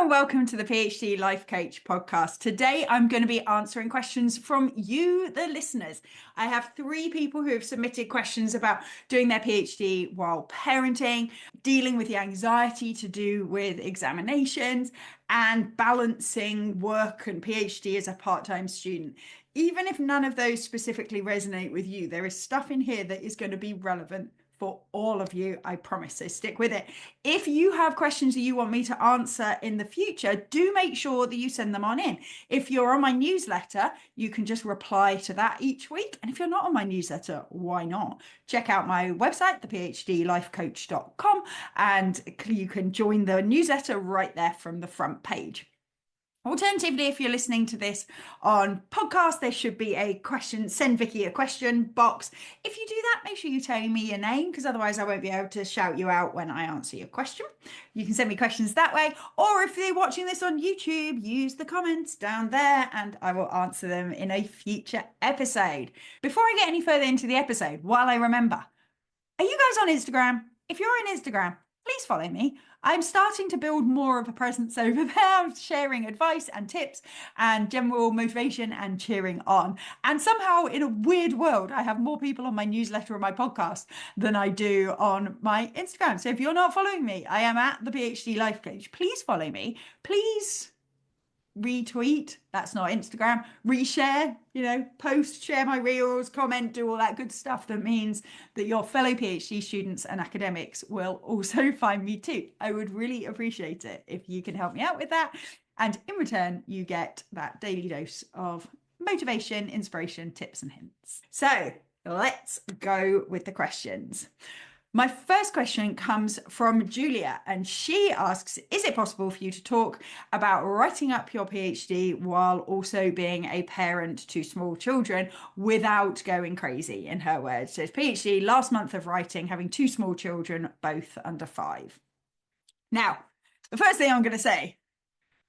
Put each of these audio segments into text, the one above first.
and welcome to the PhD Life Coach podcast. Today, I'm going to be answering questions from you, the listeners. I have 3 people who have submitted questions about doing their PhD while parenting, dealing with the anxiety to do with examinations, and balancing work and PhD as a part-time student. Even if none of those specifically resonate with you, there is stuff in here that is going to be relevant for all of you, I promise. So stick with it. If you have questions that you want me to answer in the future, do make sure that you send them on in. If you're on my newsletter, you can just reply to that each week. And if you're not on my newsletter, why not? Check out my website, thephdlifecoach.com, and you can join the newsletter right there from the front page. Alternatively, if you're listening to this on podcast, there should be a question, send Vicky a question box. If you do that, make sure you tell me your name, because otherwise I won't be able to shout you out when I answer your question. You can send me questions that way. Or if you're watching this on YouTube, use the comments down there and I will answer them in a future episode. Before I get any further into the episode, while I remember, are you guys on Instagram? If you're on Instagram, please follow me. I'm starting to build more of a presence over there, sharing advice and tips and general motivation and cheering on. And somehow, in a weird world, I have more people on my newsletter or my podcast than I do on my Instagram. So if you're not following me, I am at the PhD Life Coach. Please follow me. Please retweet, that's not Instagram, reshare, post, share my reels, comment, do all that good stuff that means that your fellow PhD students and academics will also find me too. I would really appreciate it if you can help me out with that. And in return, you get that daily dose of motivation, inspiration, tips and hints. So let's go with the questions. My first question comes from Julia, and she asks, is it possible for you to talk about writing up your PhD while also being a parent to small children without going crazy, in her words? So it's PhD, last month of writing, having 2 small children, both under 5. Now, the first thing I'm going to say,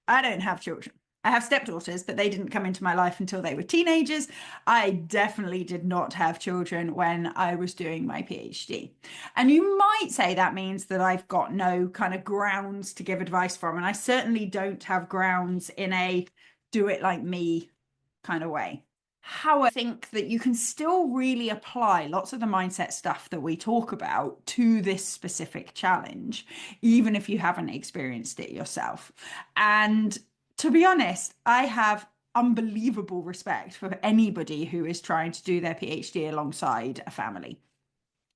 I don't have children. I have stepdaughters, but they didn't come into my life until they were teenagers. I definitely did not have children when I was doing my PhD. And you might say that means that I've got no kind of grounds to give advice from. And I certainly don't have grounds in a do it like me kind of way. However, I think that you can still really apply lots of the mindset stuff that we talk about to this specific challenge, even if you haven't experienced it yourself. And to be honest, I have unbelievable respect for anybody who is trying to do their PhD alongside a family.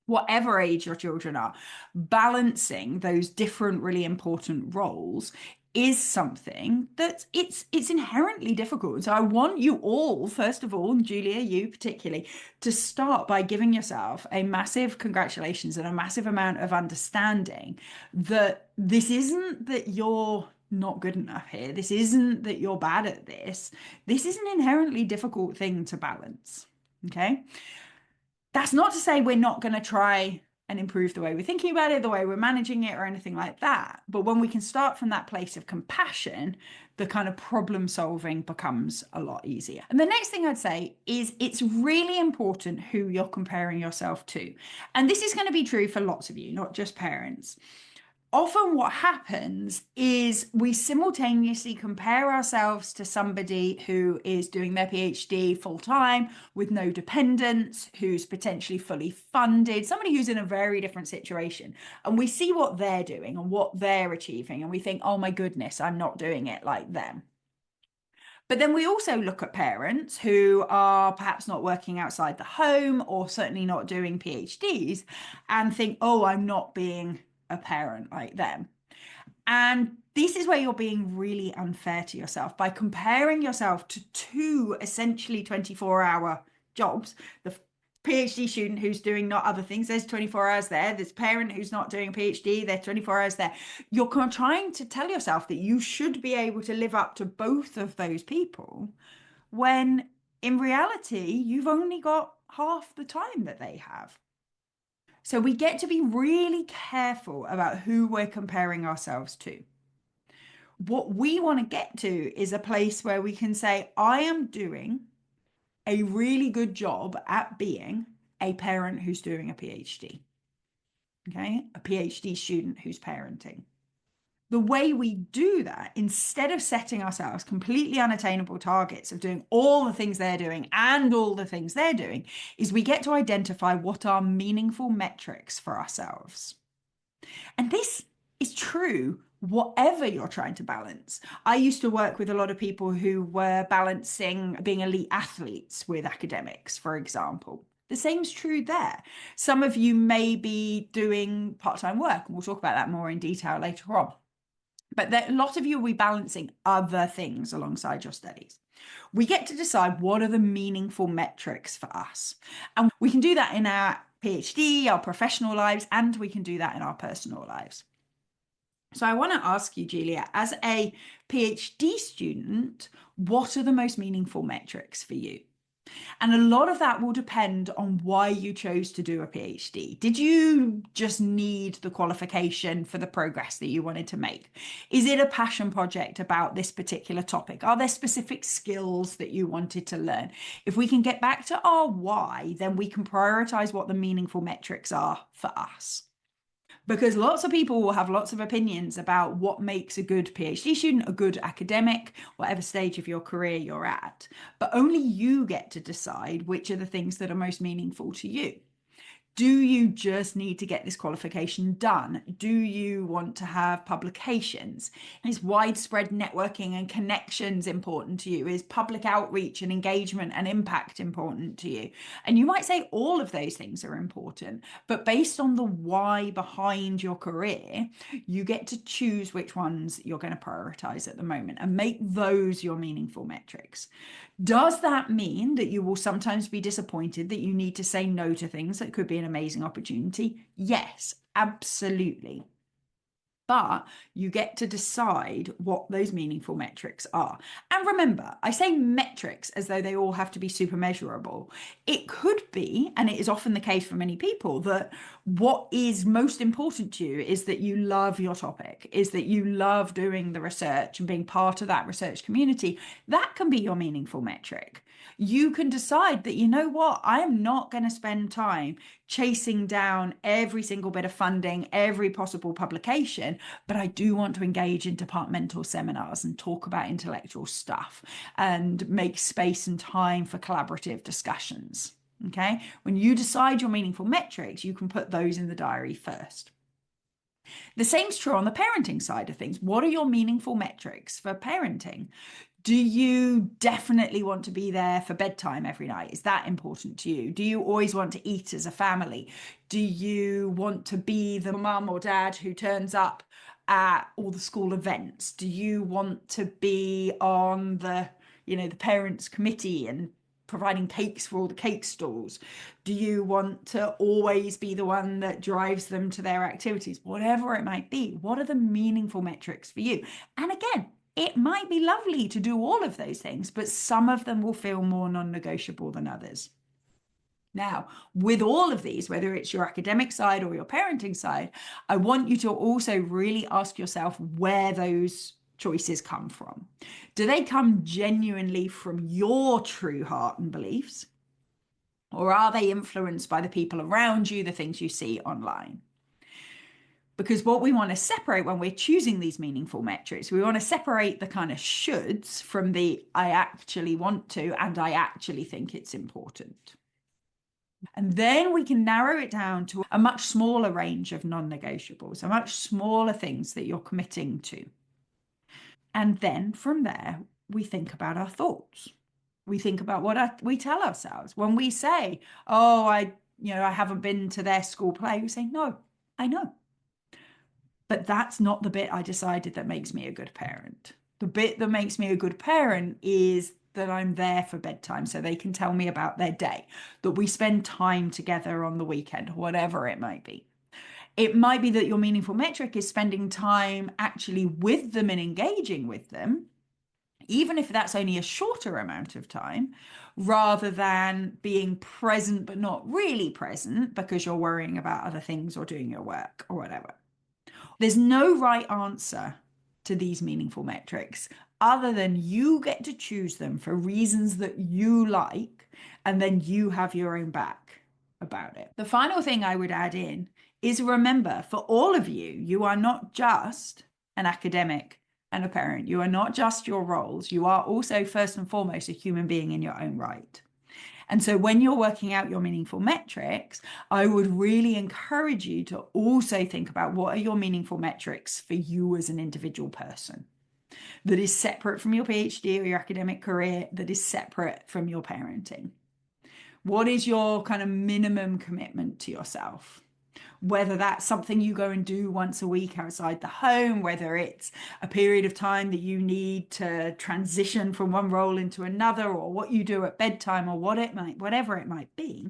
Whatever age your children are, balancing those different really important roles is something that it's inherently difficult. So I want you all, first of all, Julia, you particularly, to start by giving yourself a massive congratulations and a massive amount of understanding that this isn't that you're not good enough here. This isn't that you're bad at this. This is an inherently difficult thing to balance. Okay. That's not to say we're not going to try and improve the way we're thinking about it, the way we're managing it, or anything like that. But when we can start from that place of compassion, the kind of problem solving becomes a lot easier. And the next thing I'd say is it's really important who you're comparing yourself to. And this is going to be true for lots of you, not just parents. Often what happens is we simultaneously compare ourselves to somebody who is doing their PhD full time with no dependents, who's potentially fully funded, somebody who's in a very different situation. And we see what they're doing and what they're achieving. And we think, oh my goodness, I'm not doing it like them. But then we also look at parents who are perhaps not working outside the home or certainly not doing PhDs and think, oh, I'm not being a parent like them. And this is where you're being really unfair to yourself by comparing yourself to 2 essentially 24-hour jobs. The PhD student who's doing not other things, there's 24 hours there. There's parent who's not doing a PhD, there's 24 hours there. You're trying to tell yourself that you should be able to live up to both of those people when in reality, you've only got half the time that they have. So we get to be really careful about who we're comparing ourselves to. What we want to get to is a place where we can say, I am doing a really good job at being a parent who's doing a PhD. Okay, a PhD student who's parenting. The way we do that, instead of setting ourselves completely unattainable targets of doing all the things they're doing and all the things they're doing, is we get to identify what are meaningful metrics for ourselves. And this is true whatever you're trying to balance. I used to work with a lot of people who were balancing being elite athletes with academics, for example. The same's true there. Some of you may be doing part-time work, and we'll talk about that more in detail later on. But a lot of you will be balancing other things alongside your studies. We get to decide what are the meaningful metrics for us. And we can do that in our PhD, our professional lives, and we can do that in our personal lives. So I want to ask you, Julia, as a PhD student, what are the most meaningful metrics for you? And a lot of that will depend on why you chose to do a PhD. Did you just need the qualification for the progress that you wanted to make? Is it a passion project about this particular topic? Are there specific skills that you wanted to learn? If we can get back to our why, then we can prioritize what the meaningful metrics are for us. Because lots of people will have lots of opinions about what makes a good PhD student, a good academic, whatever stage of your career you're at. But only you get to decide which are the things that are most meaningful to you. Do you just need to get this qualification done? Do you want to have publications? Is widespread networking and connections important to you? Is public outreach and engagement and impact important to you? And you might say all of those things are important, but based on the why behind your career, you get to choose which ones you're going to prioritize at the moment and make those your meaningful metrics. Does that mean that you will sometimes be disappointed that you need to say no to things that could be an amazing opportunity? Yes, absolutely. But you get to decide what those meaningful metrics are. And remember, I say metrics as though they all have to be super measurable. It could be, and it is often the case for many people, that what is most important to you is that you love your topic, is that you love doing the research and being part of that research community. That can be your meaningful metric. You can decide that, you know what, I am not going to spend time chasing down every single bit of funding, every possible publication, but I do want to engage in departmental seminars and talk about intellectual stuff and make space and time for collaborative discussions. Okay. When you decide your meaningful metrics, you can put those in the diary first. The same's true on the parenting side of things. What are your meaningful metrics for parenting? Do you definitely want to be there for bedtime every night? Is that important to you? Do you always want to eat as a family? Do you want to be the mum or dad who turns up at all the school events? Do you want to be on the parents' committee and providing cakes for all the cake stalls? Do you want to always be the one that drives them to their activities? Whatever it might be, what are the meaningful metrics for you? And again, it might be lovely to do all of those things, but some of them will feel more non-negotiable than others. Now, with all of these, whether it's your academic side or your parenting side, I want you to also really ask yourself where those choices come from. Do they come genuinely from your true heart and beliefs? Or are they influenced by the people around you, the things you see online? Because what we want to separate when we're choosing these meaningful metrics, we want to separate the kind of shoulds from the I actually want to and I actually think it's important. And then we can narrow it down to a much smaller range of non-negotiables, a much smaller things that you're committing to. And then from there, we think about our thoughts. We think about what we tell ourselves. When we say, oh, I haven't been to their school play, we say, no, I know. But that's not the bit I decided that makes me a good parent. The bit that makes me a good parent is that I'm there for bedtime so they can tell me about their day, that we spend time together on the weekend, whatever it might be. It might be that your meaningful metric is spending time actually with them and engaging with them, even if that's only a shorter amount of time, rather than being present but not really present because you're worrying about other things or doing your work or whatever. There's no right answer to these meaningful metrics other than you get to choose them for reasons that you like, and then you have your own back about it. The final thing I would add in is remember, for all of you, you are not just an academic, and a parent. You are not just your roles. You are also, first and foremost, a human being in your own right. And so when you're working out your meaningful metrics, I would really encourage you to also think about what are your meaningful metrics for you as an individual person that is separate from your PhD or your academic career, that is separate from your parenting. What is your kind of minimum commitment to yourself? Whether that's something you go and do once a week outside the home, whether it's a period of time that you need to transition from one role into another, or what you do at bedtime, or whatever it might be.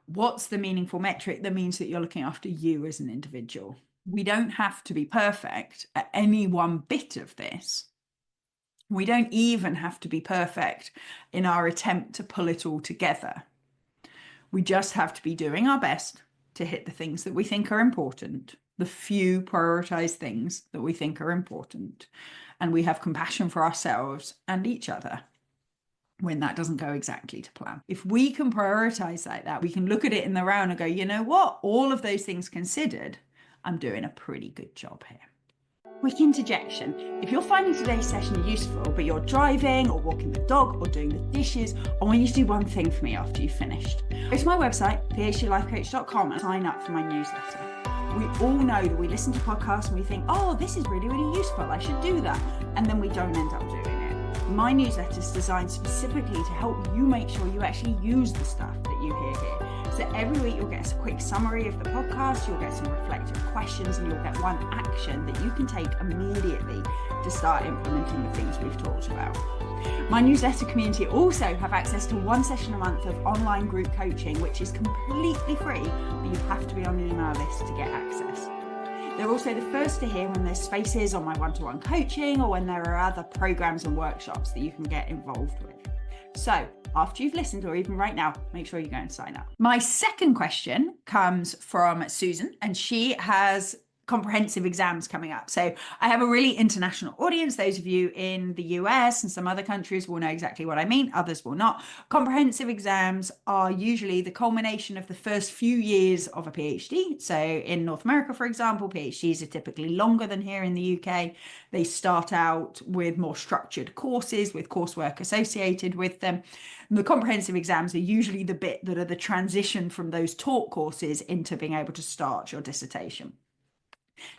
What's the meaningful metric that means that you're looking after you as an individual? We don't have to be perfect at any one bit of this. We don't even have to be perfect in our attempt to pull it all together. We just have to be doing our best to hit the things that we think are important, the few prioritized things that we think are important. And we have compassion for ourselves and each other when that doesn't go exactly to plan. If we can prioritize like that, we can look at it in the round and go, you know what? All of those things considered, I'm doing a pretty good job here. Quick interjection. If you're finding today's session useful, but you're driving or walking the dog or doing the dishes, I want you to do one thing for me after you've finished. Go to my website, phdlifecoach.com, and sign up for my newsletter. We all know that we listen to podcasts and we think, oh, this is really, really useful, I should do that. And then we don't end up doing it. My newsletter is designed specifically to help you make sure you actually use the stuff that you hear here. So every week you'll get a quick summary of the podcast, you'll get some reflective questions, and you'll get one action that you can take immediately to start implementing the things we've talked about. My newsletter community also have access to 1 session a month of online group coaching, which is completely free, but you have to be on an email list to get access. They're also the first to hear when there's spaces on my one-to-one coaching or when there are other programs and workshops that you can get involved with. So after you've listened, or even right now, make sure you go and sign up. My second question comes from Susan, and she has comprehensive exams coming up. So I have a really international audience. Those of you in the US and some other countries will know exactly what I mean. Others will not. Comprehensive exams are usually the culmination of the first few years of a PhD. So in North America, for example, PhDs are typically longer than here in the UK. They start out with more structured courses with coursework associated with them. And the comprehensive exams are usually the bit that are the transition from those taught courses into being able to start your dissertation.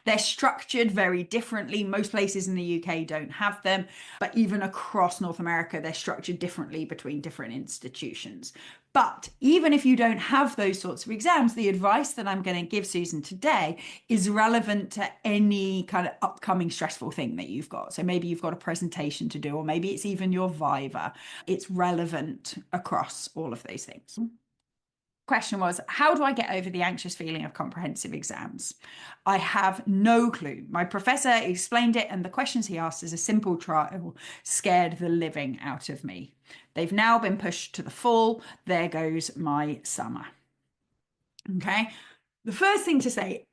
They're structured very differently. Most places in the UK don't have them, but even across North America, they're structured differently between different institutions. But even if you don't have those sorts of exams, the advice that I'm going to give Susan today is relevant to any kind of upcoming stressful thing that you've got. So maybe you've got a presentation to do, or maybe it's even your Viva. It's relevant across all of those things. Question was, how do I get over the anxious feeling of comprehensive exams? I have no clue. My professor explained it, and the questions he asked as a simple trial scared the living out of me. They've now been pushed to the fall. There goes my summer. Okay. The first thing to say,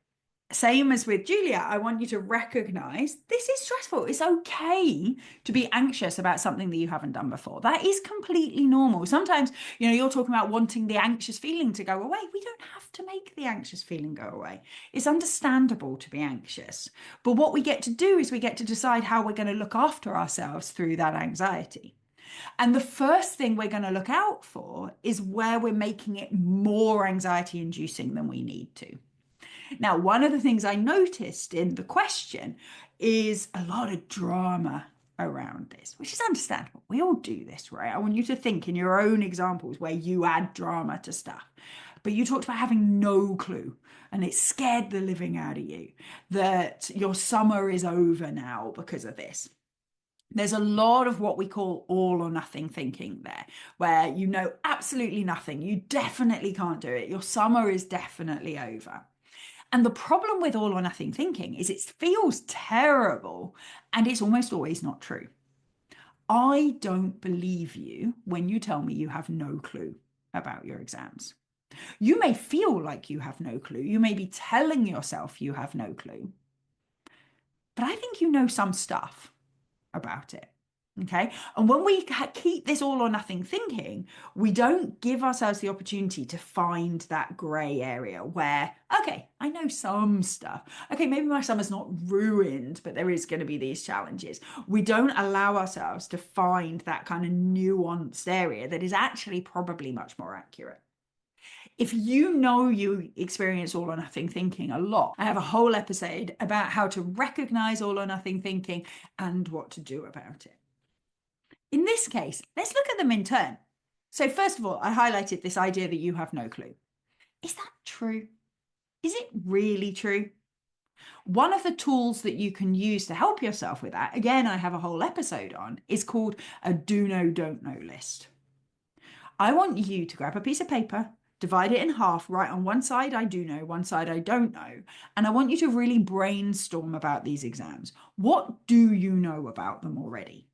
same as with Julia, I want you to recognize this is stressful. It's okay to be anxious about something that you haven't done before. That is completely normal. Sometimes, you're talking about wanting the anxious feeling to go away. We don't have to make the anxious feeling go away. It's understandable to be anxious. But what we get to do is we get to decide how we're going to look after ourselves through that anxiety. And the first thing we're going to look out for is where we're making it more anxiety inducing than we need to. Now, one of the things I noticed in the question is a lot of drama around this, which is understandable. We all do this, right? I want you to think in your own examples where you add drama to stuff. But you talked about having no clue, and it scared the living out of you that your summer is over now because of this. There's a lot of what we call all or nothing thinking there, where you know absolutely nothing. You definitely can't do it. Your summer is definitely over. And the problem with all or nothing thinking is it feels terrible, and it's almost always not true. I don't believe you when you tell me you have no clue about your exams. You may feel like you have no clue. You may be telling yourself you have no clue. But I think you know some stuff about it. Okay. And when we keep this all or nothing thinking, we don't give ourselves the opportunity to find that gray area where, okay, I know some stuff. Okay, maybe my summer's not ruined, but there is going to be these challenges. We don't allow ourselves to find that kind of nuanced area that is actually probably much more accurate. If you know you experience all or nothing thinking a lot, I have a whole episode about how to recognize all or nothing thinking and what to do about it. In this case, let's look at them in turn. So first of all, I highlighted this idea that you have no clue. Is that true? Is it really true? One of the tools that you can use to help yourself with that, again, I have a whole episode on, is called a do know, don't know list. I want you to grab a piece of paper, divide it in half, write on one side I do know, one side I don't know. And I want you to really brainstorm about these exams. What do you know about them already?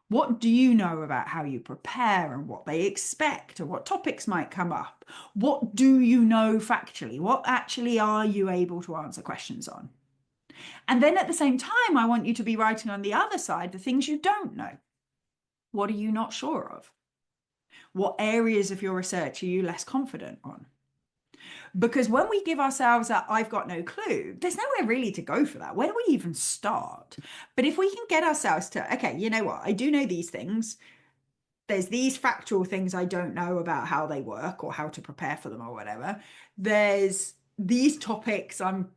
What do you know about how you prepare and what they expect or what topics might come up? What do you know factually? What actually are you able to answer questions on? And then at the same time, I want you to be writing on the other side the things you don't know. What are you not sure of? What areas of your research are you less confident on? Because when we give ourselves that I've got no clue, there's nowhere really to go for that. Where do we even start? But if we can get ourselves to, okay, you know what? I do know these things. There's these factual things I don't know about how they work or how to prepare for them or whatever. There's these topics I'm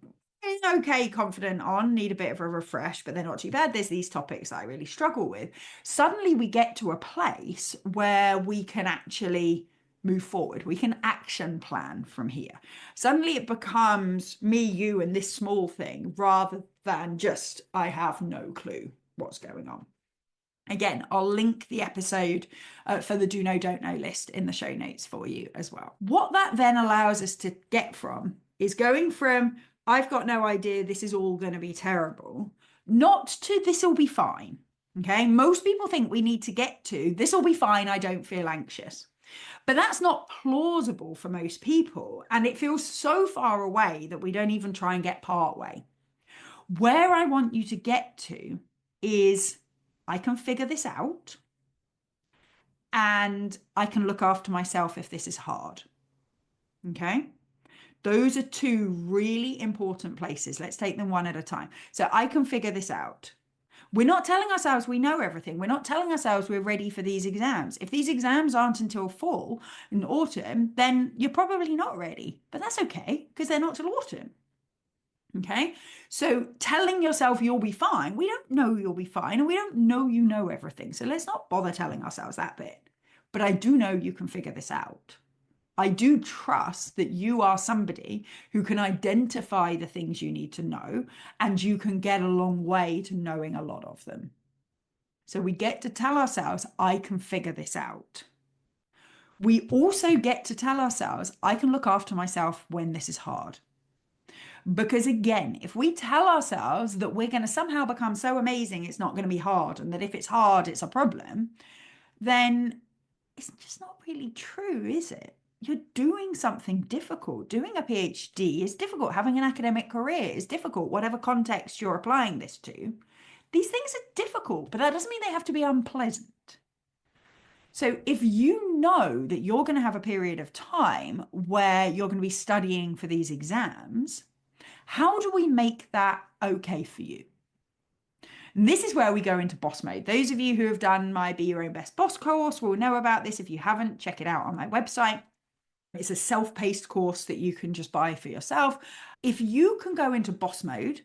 okay, confident on, need a bit of a refresh, but they're not too bad. There's these topics I really struggle with. Suddenly we get to a place where we can actually move forward. We can action plan from here. Suddenly it becomes me, you, and this small thing rather than just I have no clue what's going on. Again, I'll link the episode for the do know, don't know list in the show notes for you as well. What that then allows us to get from is going from, I've got no idea, this is all going to be terrible, not to this will be fine. Okay. Most people think we need to get to this will be fine. I don't feel anxious. But that's not plausible for most people. And it feels so far away that we don't even try and get part way. Where I want you to get to is I can figure this out and I can look after myself if this is hard. Okay. Those are two really important places. Let's take them one at a time. So I can figure this out. We're not telling ourselves we know everything. We're not telling ourselves we're ready for these exams. If these exams aren't until fall and autumn, then you're probably not ready. But that's okay because they're not till autumn. Okay. So telling yourself you'll be fine, we don't know you'll be fine and we don't know you know everything. So let's not bother telling ourselves that bit. But I do know you can figure this out. I do trust that you are somebody who can identify the things you need to know and you can get a long way to knowing a lot of them. So we get to tell ourselves, I can figure this out. We also get to tell ourselves, I can look after myself when this is hard. Because again, if we tell ourselves that we're going to somehow become so amazing, it's not going to be hard, and that if it's hard, it's a problem, then it's just not really true, is it? You're doing something difficult. Doing a PhD is difficult. Having an academic career is difficult, whatever context you're applying this to. These things are difficult, but that doesn't mean they have to be unpleasant. So if you know that you're going to have a period of time where you're going to be studying for these exams, how do we make that okay for you? And this is where we go into boss mode. Those of you who have done my Be Your Own Best Boss course will know about this. If you haven't, check it out on my website. It's a self-paced course that you can just buy for yourself. If you can go into boss mode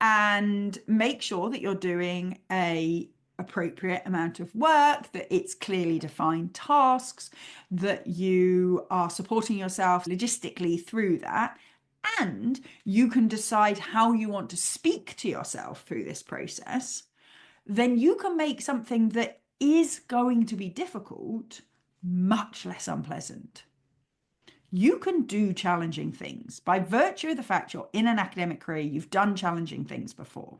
and make sure that you're doing a appropriate amount of work, that it's clearly defined tasks, that you are supporting yourself logistically through that, and you can decide how you want to speak to yourself through this process, then you can make something that is going to be difficult much less unpleasant. You can do challenging things by virtue of the fact you're in an academic career, you've done challenging things before.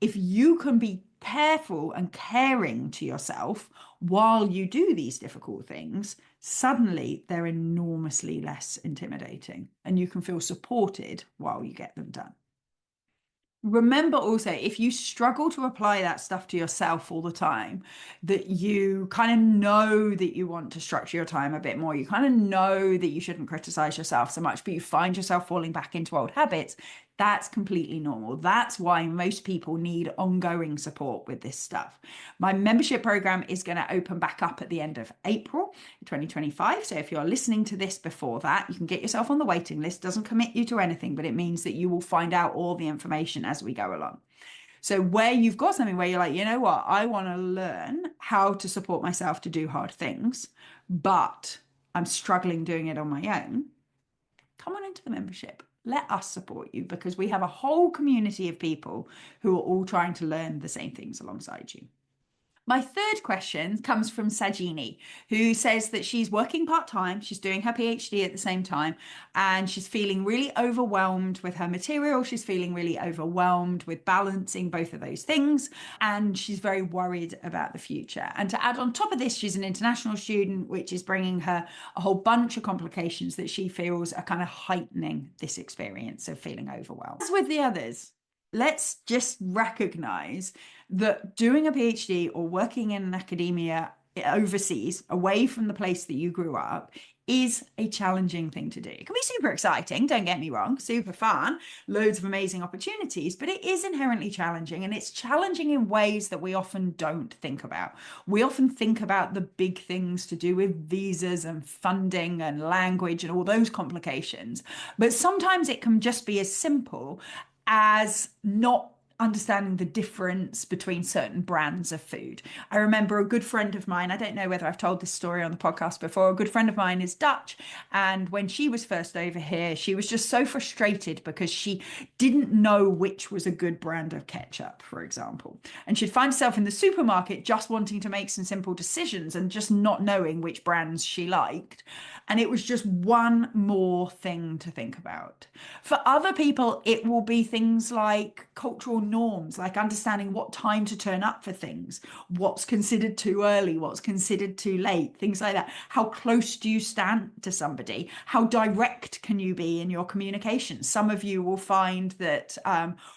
If you can be careful and caring to yourself while you do these difficult things, suddenly they're enormously less intimidating and you can feel supported while you get them done. Remember also, if you struggle to apply that stuff to yourself all the time, that you kind of know that you want to structure your time a bit more, you kind of know that you shouldn't criticize yourself so much, but you find yourself falling back into old habits, that's completely normal. That's why most people need ongoing support with this stuff. My membership program is going to open back up at the end of April 2025. So if you're listening to this before that, you can get yourself on the waiting list. Doesn't commit you to anything, but it means that you will find out all the information as we go along. So where you've got something where you're like, you know what, I want to learn how to support myself to do hard things, but I'm struggling doing it on my own, come on into the membership. Let us support you because we have a whole community of people who are all trying to learn the same things alongside you. My third question comes from Sajini, who says that she's working part-time, she's doing her PhD at the same time, and she's feeling really overwhelmed with her material. She's feeling really overwhelmed with balancing both of those things, and she's very worried about the future. And to add on top of this, she's an international student, which is bringing her a whole bunch of complications that she feels are kind of heightening this experience of feeling overwhelmed. As with the others, let's just recognize that doing a PhD or working in academia overseas, away from the place that you grew up, is a challenging thing to do. It can be super exciting, don't get me wrong, super fun, loads of amazing opportunities, but it is inherently challenging, and it's challenging in ways that we often don't think about. We often think about the big things to do with visas and funding and language and all those complications, but sometimes it can just be as simple as not understanding the difference between certain brands of food. I remember a good friend of mine, I don't know whether I've told this story on the podcast before, a good friend of mine is Dutch. And when she was first over here, she was just so frustrated because she didn't know which was a good brand of ketchup, for example. And she'd find herself in the supermarket just wanting to make some simple decisions and just not knowing which brands she liked. And it was just one more thing to think about. For other people, it will be things like cultural norms, like understanding what time to turn up for things, what's considered too early, what's considered too late, things like that. How close do you stand to somebody? How direct can you be in your communication? Some of you will find that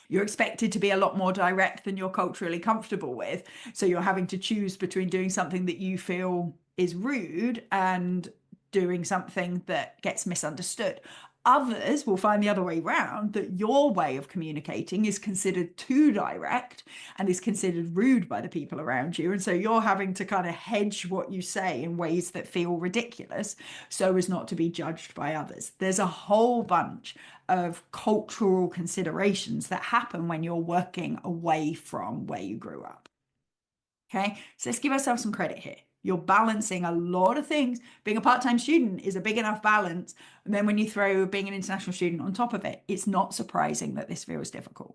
you're expected to be a lot more direct than you're culturally comfortable with. So you're having to choose between doing something that you feel is rude and doing something that gets misunderstood. Others will find the other way around, that your way of communicating is considered too direct and is considered rude by the people around you. And so you're having to kind of hedge what you say in ways that feel ridiculous so as not to be judged by others. There's a whole bunch of cultural considerations that happen when you're working away from where you grew up. Okay, so let's give ourselves some credit here. You're balancing a lot of things. Being a part-time student is a big enough balance. And then when you throw being an international student on top of it, it's not surprising that this feels difficult.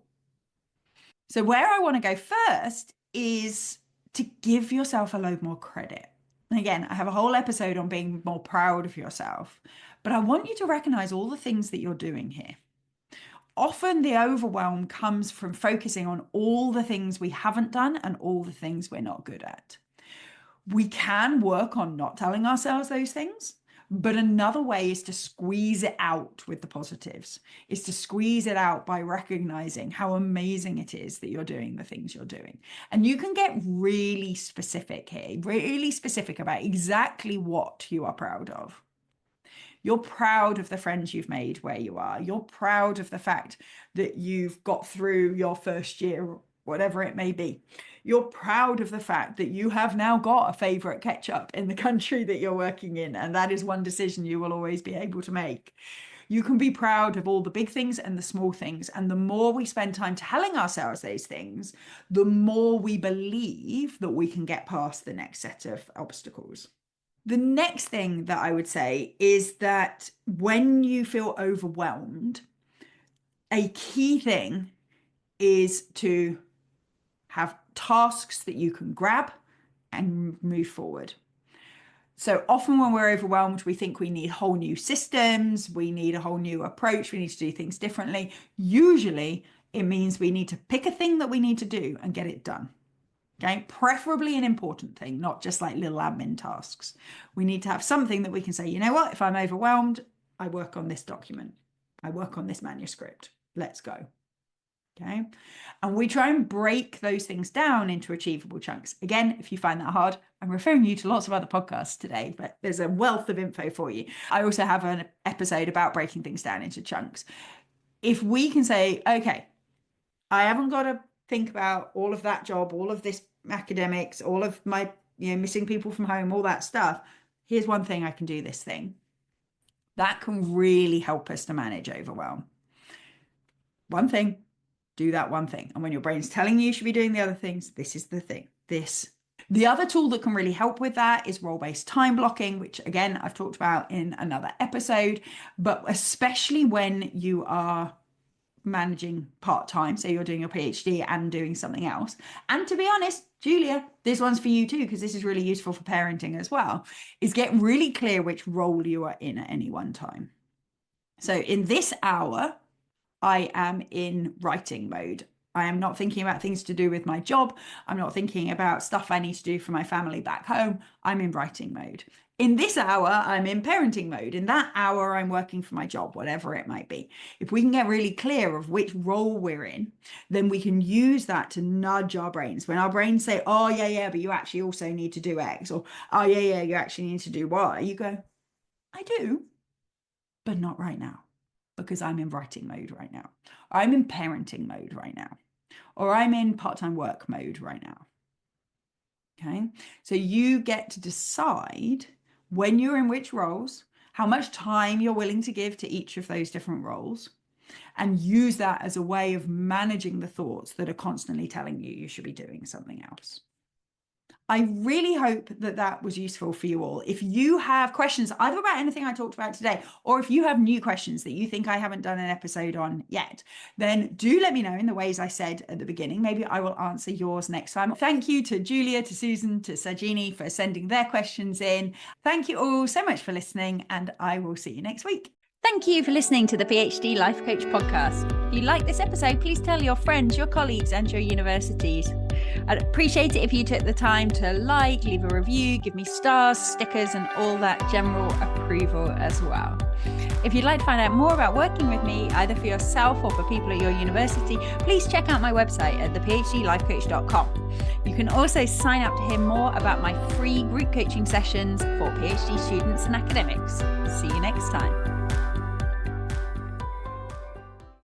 So where I want to go first is to give yourself a load more credit. And again, I have a whole episode on being more proud of yourself, but I want you to recognize all the things that you're doing here. Often the overwhelm comes from focusing on all the things we haven't done and all the things we're not good at. We can work on not telling ourselves those things, but another way is to squeeze it out with the positives, is to squeeze it out by recognizing how amazing it is that you're doing the things you're doing. And you can get really specific here, really specific about exactly what you are proud of. You're proud of the friends you've made where you are. You're proud of the fact that you've got through your first year, whatever it may be. You're proud of the fact that you have now got a favorite ketchup in the country that you're working in. And that is one decision you will always be able to make. You can be proud of all the big things and the small things. And the more we spend time telling ourselves those things, the more we believe that we can get past the next set of obstacles. The next thing that I would say is that when you feel overwhelmed, a key thing is to have tasks that you can grab and move forward. So often when we're overwhelmed, we think we need whole new systems, we need a whole new approach, we need to do things differently. Usually it means we need to pick a thing that we need to do and get it done. Okay, preferably an important thing, not just like little admin tasks. We need to have something that we can say, you know what, if I'm overwhelmed, I work on this document, I work on this manuscript, let's go. Okay. And we try and break those things down into achievable chunks. Again, if you find that hard, I'm referring you to lots of other podcasts today, but there's a wealth of info for you. I also have an episode about breaking things down into chunks. If we can say, okay, I haven't got to think about all of that job, all of this academics, all of my, missing people from home, all that stuff. Here's one thing I can do this thing. That can really help us to manage overwhelm. One thing, do that one thing. And when your brain's telling you should be doing the other things, this is the thing. The other tool that can really help with that is role-based time blocking, which again, I've talked about in another episode, but especially when you are managing part-time, so you're doing your PhD and doing something else. And to be honest, Julia, this one's for you too, because this is really useful for parenting as well, is get really clear which role you are in at any one time. So in this hour, I am in writing mode. I am not thinking about things to do with my job. I'm not thinking about stuff I need to do for my family back home. I'm in writing mode. In this hour, I'm in parenting mode. In that hour, I'm working for my job, whatever it might be. If we can get really clear of which role we're in, then we can use that to nudge our brains. When our brains say, oh, yeah, but you actually also need to do X, or, oh, yeah, you actually need to do Y, you go, I do, but not right now, because I'm in writing mode right now. Or I'm in parenting mode right now. Or I'm in part-time work mode right now. Okay, so you get to decide when you're in which roles, how much time you're willing to give to each of those different roles, and use that as a way of managing the thoughts that are constantly telling you you should be doing something else. I really hope that that was useful for you all. If you have questions either about anything I talked about today, or if you have new questions that you think I haven't done an episode on yet, then do let me know in the ways I said at the beginning. Maybe I will answer yours next time. Thank you to Julia, to Susan, to Sajini for sending their questions in. Thank you all so much for listening, and I will see you next week. Thank you for listening to the PhD Life Coach podcast. If you like this episode, please tell your friends, your colleagues, and your universities. I'd appreciate it if you took the time to leave a review, give me stars, stickers, and all that general approval as well. If you'd like to find out more about working with me, either for yourself or for people at your university, please check out my website at thephdlifecoach.com. You can also sign up to hear more about my free group coaching sessions for PhD students and academics. See you next time.